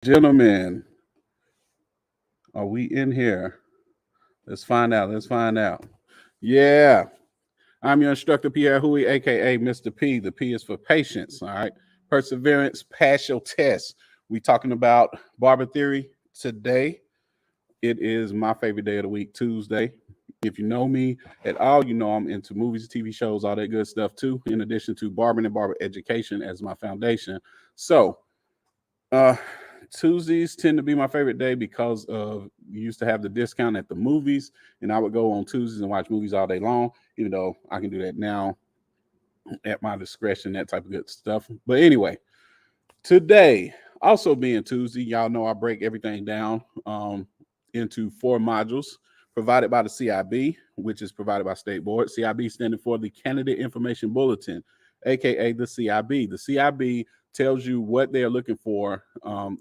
Gentlemen, are we in here? Let's find out. Let's find out. Yeah. I'm your instructor, Pierre Huey, aka Mr. P. The P is for patience. All right. Perseverance, pass your test. We talking about barber theory today. It is my favorite day of the week, Tuesday. If you know me at all, you know I'm into movies, TV shows, all that good stuff too, in addition to barbering and barber education as my foundation. So Uh, Tuesdays tend to be my favorite day because of you used to have the discount at the movies, and I would go on Tuesdays and watch movies all day long. Even though I can do that now at my discretion, that type of good stuff. But anyway, today also being Tuesday, y'all know I break everything down into 4 modules provided by the CIB, which is provided by State Board. CIB standing for the Candidate Information Bulletin, aka the CIB. The CIB tells you what they're looking for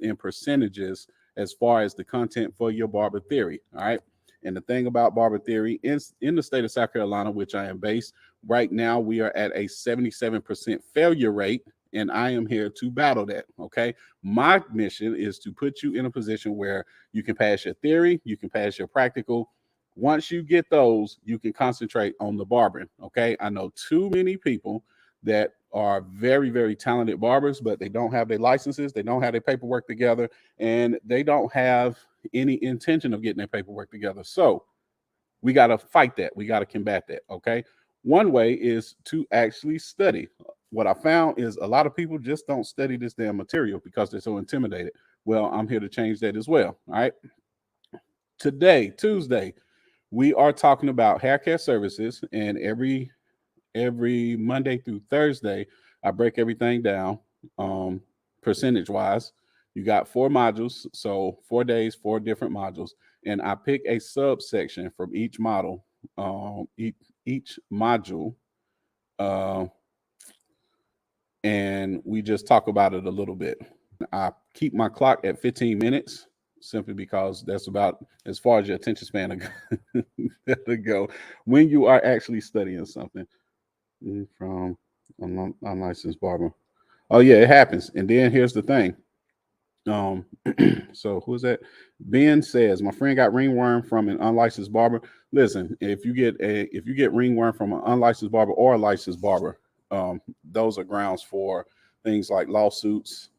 in percentages as far as the content for your barber theory. All right. And the thing about barber theory in the state of South Carolina, which I am based, right now we are at a 77% failure rate, and I am here to battle that. Okay. My mission is to put you in a position where you can pass your theory, you can pass your practical. Once you get those, you can concentrate on the barbering. Okay. I know too many people that are very, very talented barbers, but they don't have their licenses, they don't have their paperwork together, and they don't have any intention of getting their paperwork together. So we got to fight that. We got to combat that. Okay. One way is to actually study. What I found is a lot of people just don't study this damn material because they're so intimidated. Well, I'm here to change that as well. All right. Today, Tuesday, we are talking about hair care services, and every Monday through Thursday, I break everything down percentage wise. You got 4 modules, so 4 days, 4 different modules, and I pick a subsection from each model, each module, uh, and we just talk about it a little bit. I keep my clock at 15 minutes simply because that's about as far as your attention span to go when you are actually studying something from unlicensed barber. Oh yeah, it happens. And then here's the thing. Um, so who's that? Ben says my friend got ringworm from an unlicensed barber. Listen, if you get ringworm from an unlicensed barber or a licensed barber, those are grounds for things like lawsuits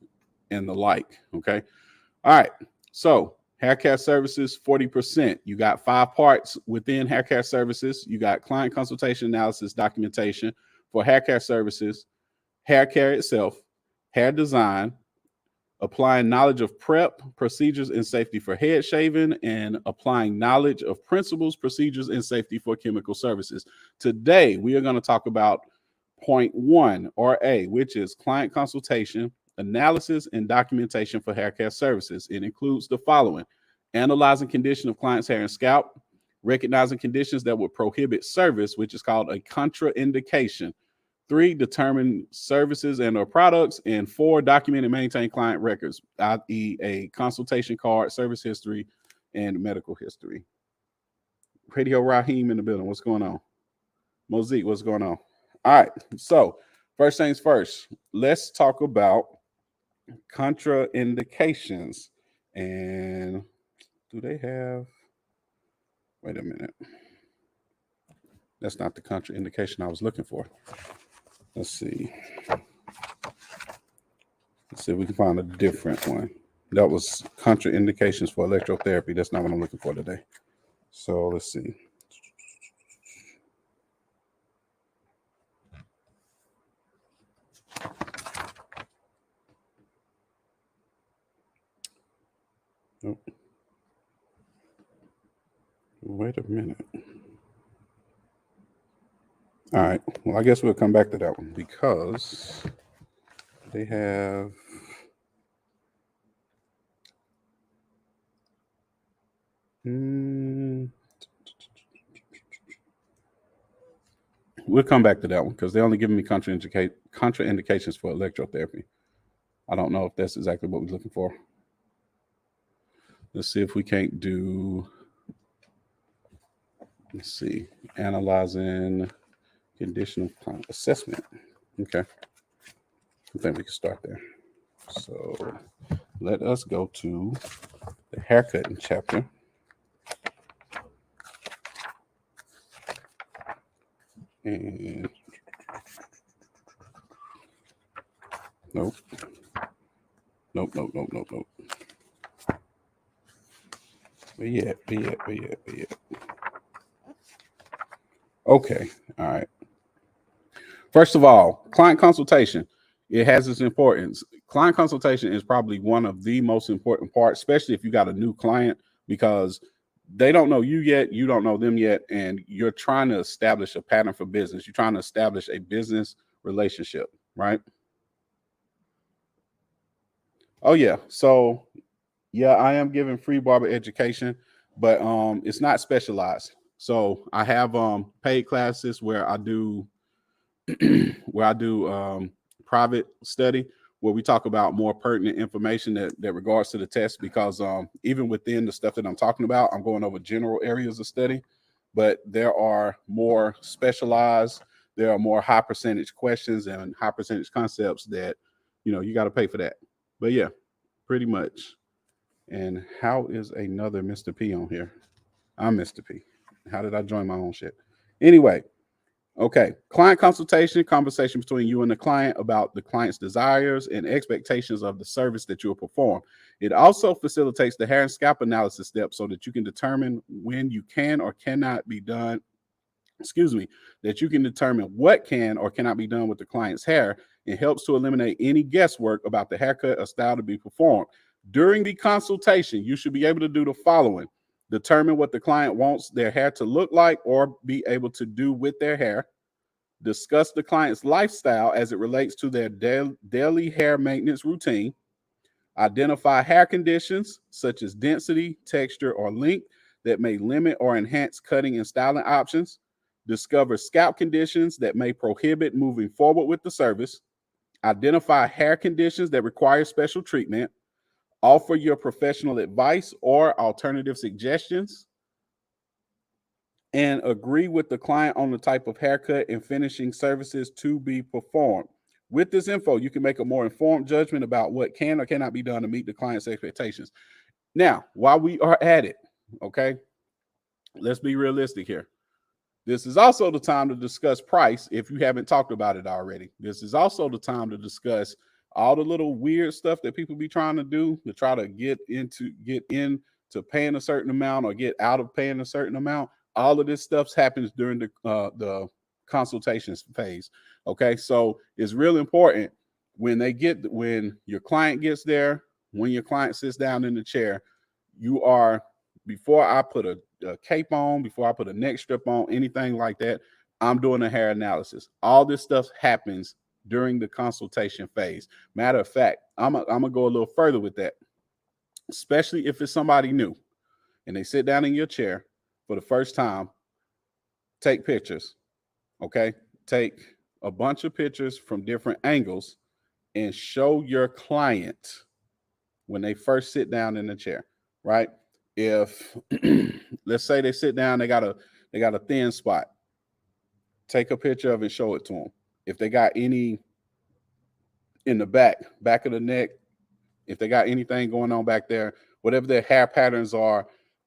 and the like. Okay. All right. So hair care services, 40%. You got 5 parts within hair care services. You got client consultation, analysis, documentation for hair care services, hair care itself, hair design, applying knowledge of prep, procedures, and safety for head shaving, and applying knowledge of principles, procedures, and safety for chemical services. Today, we are going to talk about point 1 or A, which is client consultation, analysis, and documentation for hair care services. It includes the following: analyzing condition of client's hair and scalp, recognizing conditions that would prohibit service, which is called a contraindication. 3, determine services and or products. And 4, document and maintain client records, i.e. a consultation card, service history, and medical history. Radio Raheem in the building. What's going on? Mosaic, what's going on? All right. So first things first, let's talk about contraindications. And do they have, wait a minute. That's not the contraindication I was looking for. Let's see. Let's see if we can find a different one. That was contraindications for electrotherapy. That's not what I'm looking for today. So let's see. Oh. Wait a minute. All right. Well, I guess we'll come back to that one because they have. We'll come back to that one because they're only giving me contraindications for electrotherapy. I don't know if that's exactly what we're looking for. Let's see if we can't do. Let's see. Analyzing condition of client assessment. Okay. I think we can start there. So let us go to the haircutting chapter. And nope. Nope. Where yet? Okay. All right. First of all, client consultation. It has its importance. Client consultation is probably one of the most important parts, especially if you got a new client, because they don't know you yet, you don't know them yet, and you're trying to establish a pattern for business. You're trying to establish a business relationship, right? Oh yeah. So yeah, I am giving free barber education, but it's not specialized. So I have paid classes where I do private study where we talk about more pertinent information that regards to the test, because even within the stuff that I'm talking about, I'm going over general areas of study, but there are more specialized, there are more high percentage questions and high percentage concepts that, you got to pay for that. But yeah, pretty much. And how is another Mr. P on here? I'm Mr. P. How did I join my own shit? Anyway, okay. Client consultation, conversation between you and the client about the client's desires and expectations of the service that you'll perform. It also facilitates the hair and scalp analysis step so that you can determine when you can or cannot be done. That you can determine what can or cannot be done with the client's hair. It helps to eliminate any guesswork about the haircut or style to be performed. During the consultation, you should be able to do the following: determine what the client wants their hair to look like or be able to do with their hair. Discuss the client's lifestyle as it relates to their daily hair maintenance routine. Identify hair conditions such as density, texture, or length that may limit or enhance cutting and styling options. Discover scalp conditions that may prohibit moving forward with the service. Identify hair conditions that require special treatment. Offer your professional advice or alternative suggestions. And agree with the client on the type of haircut and finishing services to be performed. With this info, you can make a more informed judgment about what can or cannot be done to meet the client's expectations. Now, while we are at it, okay, let's be realistic here. This is also the time to discuss price if you haven't talked about it already. This is also the time to discuss all the little weird stuff that people be trying to do to try to get into paying a certain amount or get out of paying a certain amount. All of this stuff happens during the consultations phase. Okay, so it's really important when your client gets there, when your client sits down in the chair, you are before I put a cape on, before I put a neck strip on, anything like that, I'm doing a hair analysis. All this stuff happens during the consultation phase. Matter of fact, I'm gonna go a little further with that, especially if it's somebody new and they sit down in your chair for the first time. Take pictures, okay? Take a bunch of pictures from different angles and show your client when they first sit down in the chair, right? If let's say they sit down, they got a thin spot. Take a picture of it, show it to them. If they got any in the back of the neck, if they got anything going on back there, whatever their hair patterns are,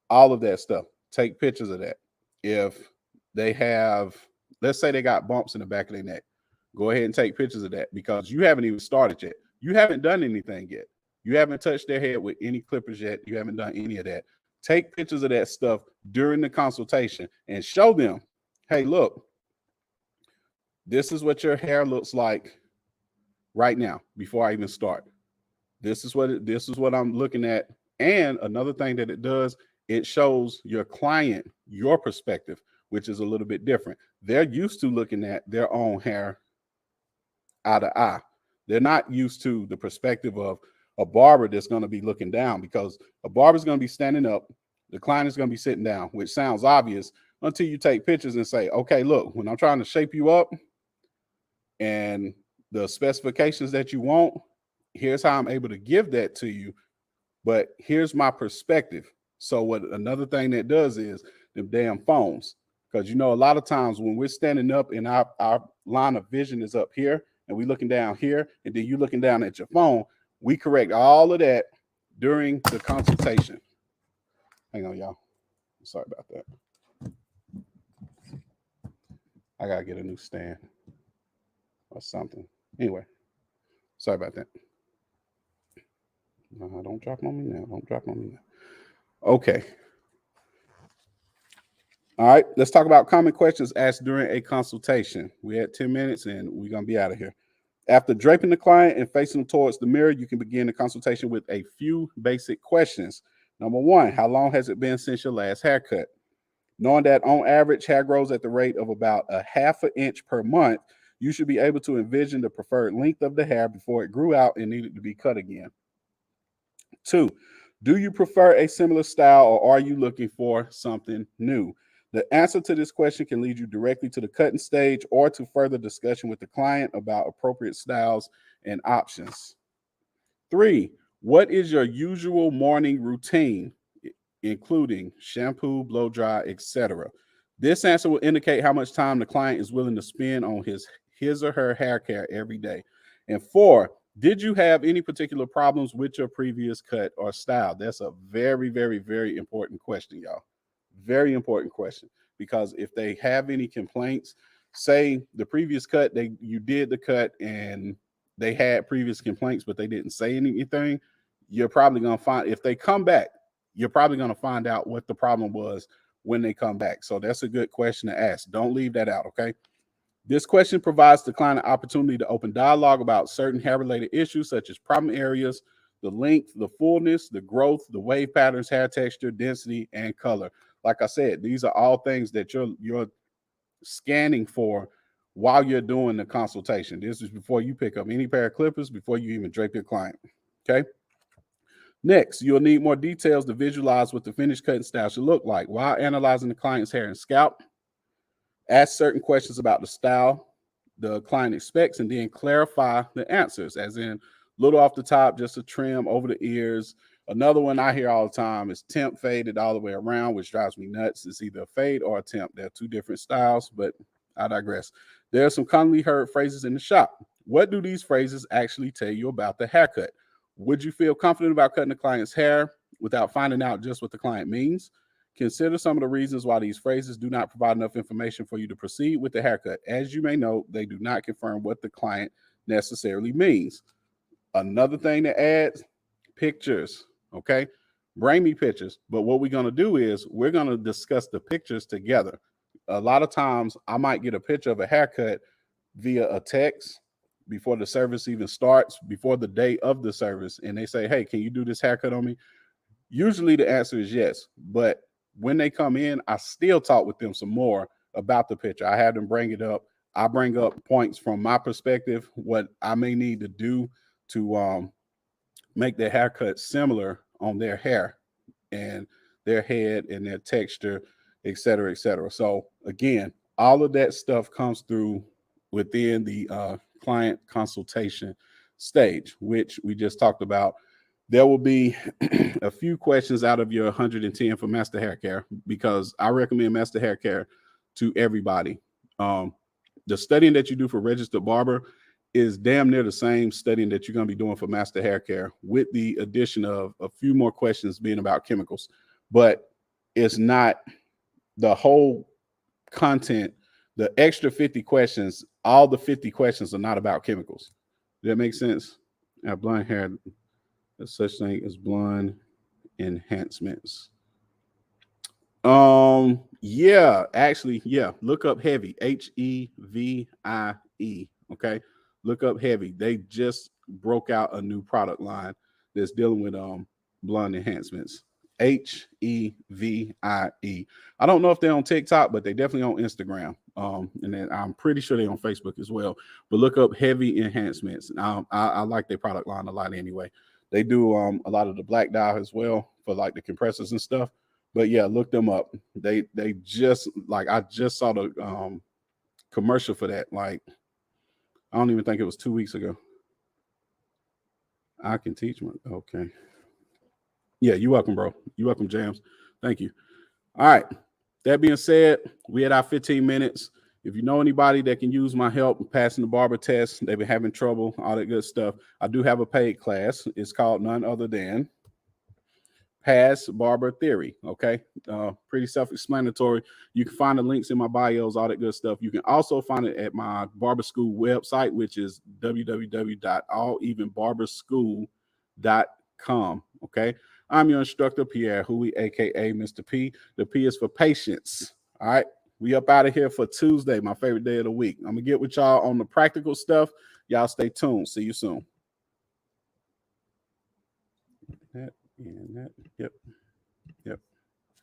all of that stuff, take pictures of that. If they have, let's say they got bumps in the back of their neck, go ahead and take pictures of that, because you haven't even started yet. You haven't done anything yet. You haven't touched their head with any clippers yet. You haven't done any of that. Take pictures of that stuff during the consultation and show them, hey, look, this is what your hair looks like right now before I even start. This is what I'm looking at. And another thing that it does, it shows your client your perspective, which is a little bit different. They're used to looking at their own hair eye to eye. They're not used to the perspective of a barber that's going to be looking down, because a barber is going to be standing up, the client is going to be sitting down, which sounds obvious until you take pictures and say, okay, look, when I'm trying to shape you up and the specifications that you want, here's how I'm able to give that to you, but here's my perspective. So what another thing that does is them damn phones, because a lot of times when we're standing up and our line of vision is up here and we're looking down here, and then you looking down at your phone, We correct all of that during the consultation. Hang on, y'all. Sorry about that. I gotta get a new stand or something. Anyway, sorry about that. Don't drop on me now. Don't drop on me now. Okay. All right. Let's talk about common questions asked during a consultation. We had 10 minutes and we're gonna be out of here. After draping the client and facing them towards the mirror, you can begin the consultation with a few basic questions. Number one, how long has it been since your last haircut? Knowing that on average, hair grows at the rate of about a half an inch per month, you should be able to envision the preferred length of the hair before it grew out and needed to be cut again. Two, do you prefer a similar style or are you looking for something new? The answer to this question can lead you directly to the cutting stage or to further discussion with the client about appropriate styles and options. Three, what is your usual morning routine, including shampoo, blow dry, etc.? This answer will indicate how much time the client is willing to spend on his or her hair care every day. And four, did you have any particular problems with your previous cut or style? That's a very, very, very important question, y'all. Very important question, because if they have any complaints, say the previous cut, you did the cut and they had previous complaints, but they didn't say anything, you're probably going to find, if they come back, you're probably going to find out what the problem was when they come back. So that's a good question to ask. Don't leave that out, okay? This question provides the client an opportunity to open dialogue about certain hair-related issues, such as problem areas, the length, the fullness, the growth, the wave patterns, hair texture, density, and color. Like I said, these are all things that you're scanning for while you're doing the consultation. This is before you pick up any pair of clippers, before you even drape your client, okay? Next, you'll need more details to visualize what the finished cutting style should look like. While analyzing the client's hair and scalp, ask certain questions about the style the client expects and then clarify the answers, as in little off the top, just a trim over the ears. Another one I hear all the time is temp faded all the way around, which drives me nuts. It's either a fade or a temp. They're two different styles, but I digress. There are some commonly heard phrases in the shop. What do these phrases actually tell you about the haircut? Would you feel confident about cutting the client's hair without finding out just what the client means? Consider some of the reasons why these phrases do not provide enough information for you to proceed with the haircut. As you may know, they do not confirm what the client necessarily means. Another thing to add, pictures, okay? Bring me pictures. But what we're going to do is we're going to discuss the pictures together. A lot of times I might get a picture of a haircut via a text before the service even starts, before the day of the service, and they say, hey, can you do this haircut on me? Usually the answer is yes, but when they come in, I still talk with them some more about the picture. I have them bring it up. I bring up points from my perspective, what I may need to do to make their haircut similar on their hair and their head and their texture, et cetera, et cetera. So again, all of that stuff comes through within the client consultation stage, which we just talked about. There will be a few questions out of your 110 for Master Hair Care, because I recommend Master Hair Care to everybody. The studying that you do for registered barber is damn near the same studying that you're going to be doing for Master Hair Care, with the addition of a few more questions being about chemicals. But it's not the whole content. The extra 50 questions, all the 50 questions are not about chemicals. Does that make sense? Now, blonde hair, there's such thing as blonde enhancements. Yeah, actually, yeah. Look up Heavy, Hevie. Okay, look up Heavy. They just broke out a new product line that's dealing with blonde enhancements. Hevie. I don't know if they're on TikTok, but they definitely on Instagram. And then I'm pretty sure they're on Facebook as well. But look up Heavy Enhancements. I like their product line a lot anyway. They do a lot of the black dye as well for like the compressors and stuff. But yeah, look them up. They just, like, I just saw the commercial for that. Like, I don't even think it was 2 weeks ago. I can teach my, okay. Yeah, you're welcome, bro. You're welcome, James. Thank you. All right. That being said, we had our 15 minutes. If you know anybody that can use my help passing the barber test, they've been having trouble, all that good stuff, I do have a paid class. It's called none other than Pass Barber Theory. Okay. Pretty self-explanatory. You can find the links in my bios, all that good stuff. You can also find it at my barber school website, which is www.allevenbarberschool.com. Okay. I'm your instructor, Pierre Huey, aka Mr. P. The P is for patience. All right. We up out of here for Tuesday, my favorite day of the week. I'm gonna get with y'all on the practical stuff. Y'all stay tuned. See you soon. That and that. Yep.